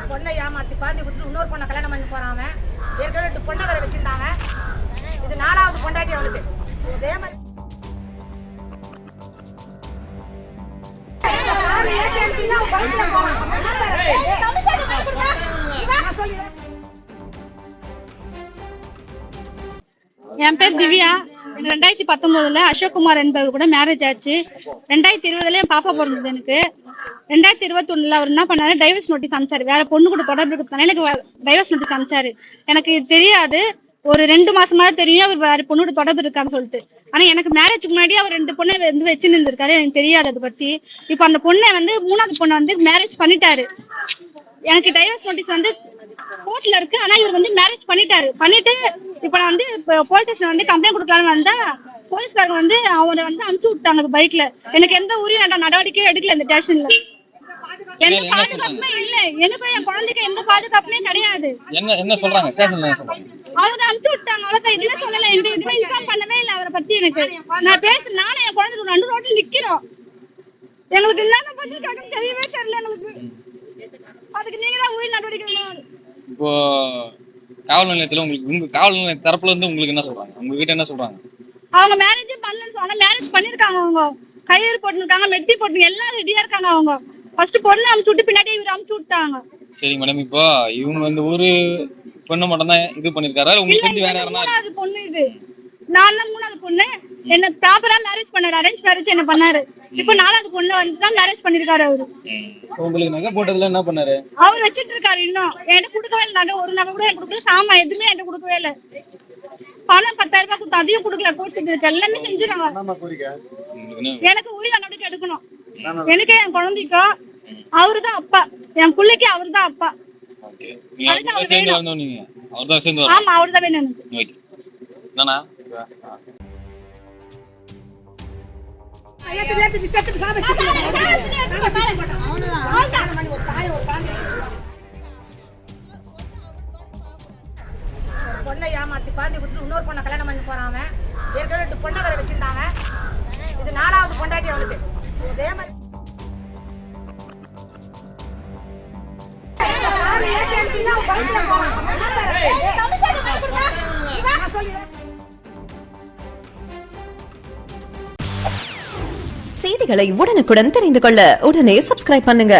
பொண்ணை ஏமாத்தி பாந்தி குடுத்து இன்னொரு பொண்ணை கல்யாணம் பண்ணி போறான். ஏற்கனவே 2 பொண்ணை வேற வச்சிருந்தாங்க. இது 4வது பொண்டாட்டி அவளுக்கு. இதே மாதிரி என் பேர் திவ்யா. 2019 அசோக்குமார் என்பவர் கூட மேரேஜ் ஆச்சு. 2020 என் பாப்பா பிறந்தது. எனக்கு 2021 அவர் என்ன பண்ணாரு, டைவர்ஸ் நோட்டீஸ் அனுப்பிச்சாரு. வேற பொண்ணு கூட தொடர்பு இருக்கிறதுனால எனக்கு டைவர்ஸ் நோட்டீஸ் அனுப்பிச்சாரு. எனக்கு தெரியாது, ஒரு 2 மாசமா தெரியும் அவர் வேற பொண்ணோட தொடர்பு இருக்கான்னு சொல்லிட்டு. ஆனா எனக்கு மேரேஜுக்கு முன்னாடி அவர் 2 பொண்ணை வந்து வச்சுன்னு இருந்திருக்காரு. எனக்கு தெரியாது அதை பத்தி. இப்ப அந்த பொண்ணை வந்து 3வது பொண்ணை வந்து மேரேஜ் பண்ணிட்டாரு. எனக்கு டைவர்ஸ் நோட்டீஸ் வந்து கோர்ட்ல இருக்கு. ஆனா இவர் வந்து மேரேஜ் பண்ணிட்டாரு. பண்ணிட்டு இப்ப நான் வந்து போலீஸ் ஸ்டேஷன் வந்து கம்ப்ளைண்ட் கொடுக்கலாம்னு வந்தா போலீஸ்காரங்க வந்து அவரை வந்து அனுப்பிச்சு விட்டாங்க பைக்ல. எனக்கு எந்த உரிய நடவடிக்கையும் எடுக்கல. இந்த ஸ்டேஷன்ல எந்த பாதுகாப்புமே இல்ல. எனக்கும் என் குழந்தைக்கு எந்த பாதுகாப்புமே கிடையாது. என்ன சொல்றாங்க ஸ்டேஷன்ல? அவங்க அனுப்பிச்சு விட்டாங்க, அவ்வளவுதான். எதுவுமே சொல்லல, எதுவுமே இன்ஃபார்ம் பண்ணவே இல்லை அவரை பத்தி. எனக்கு நான் நானும் என் குழந்தைக்கு 2 ரோட்ல நிக்கிறோம். எங்களுக்கு என்னென்ன பண்ணிருக்காங்க தெரியவே தெரியல எங்களுக்கு. அதுக்கு நீங்க தான் உயிர் நடவடிக்கை. இப்போ காவல் நிலையத்துல உங்க காவல் நிலைய தரப்புல இருந்து உங்களுக்கு என்ன சொல்றாங்க? உங்ககிட்ட என்ன சொல்றாங்க? அவங்க மேரேஜே பண்ணலன்னு சொன்னா மேரேஜ் பண்ணிருக்காங்க. அவங்க கையெழுத்து போட்டுருக்காங்க, மெட்டி போட்டு எல்லாம் ரெடியா இருக்காங்க. அவங்க ஃபர்ஸ்ட் பொண்ணு அமுச்சு விட்டு பின்னாடி இவர் அமுச்சு விட்டாங்க. சரி மேடம், இப்போ இவங்க வந்து ஒரு பொண்ணு மட்டும் தான் இது பண்ணிருக்காரா? உங்களுக்கு தெரிஞ்சு வேற யாரனா? 3வது பொண்ணு இது. நான் தான் 3வது பொண்ணு. என்ன ப்ராப்பரா மேரேஜ் பண்ணாரு, அரேஞ்ச் மேரேஜ் என்ன பண்ணாரு. இப்போ 4வது பொண்ணு வந்து தான் மேரேஜ் பண்ணிருக்காரு அவரு. உங்களுக்கு நகை போட்டதுல என்ன பண்ணாரு? அவர் வச்சிட்டு இருக்காரு. இன்னும் என்கிட்ட கொடுக்கவே இல்லை. நகை ஒரு நகை கூட எனக்கு கொடுக்கல. சாமா எதுவுமே என்கிட்ட கொடுக்கவே இல்லை. பணம் 10,000 ரூபாய் கொடுத்து அதையும் கொடுக்கல. கோர்ட் எல்லாமே செஞ்சுறாங்க. எனக்கு உரிய நடவடிக்கை எடுக்கணும். எனக்கு என் குழந்தைக்கும் அவருதான் அப்பா, என் பிள்ளைக்கு அவருதான் அப்பா. ஆமா, அவருதான் வேணும் எனக்கு. பொண்ணை ஏமாத்தி பாந்தி குடுத்து இன்னொரு பொண்ணை கல்யாணம் பண்ணி போறான். ஏற்கனவே 2 பொண்ணை வேற வச்சிருந்தாங்க. இது 4வது பொண்டாட்டி அவளுக்கு. இதே மாதிரி செய்திகளை உடனுக்குடன் தெரிந்து கொள்ள உடனே சப்ஸ்கிரைப் பண்ணுங்க.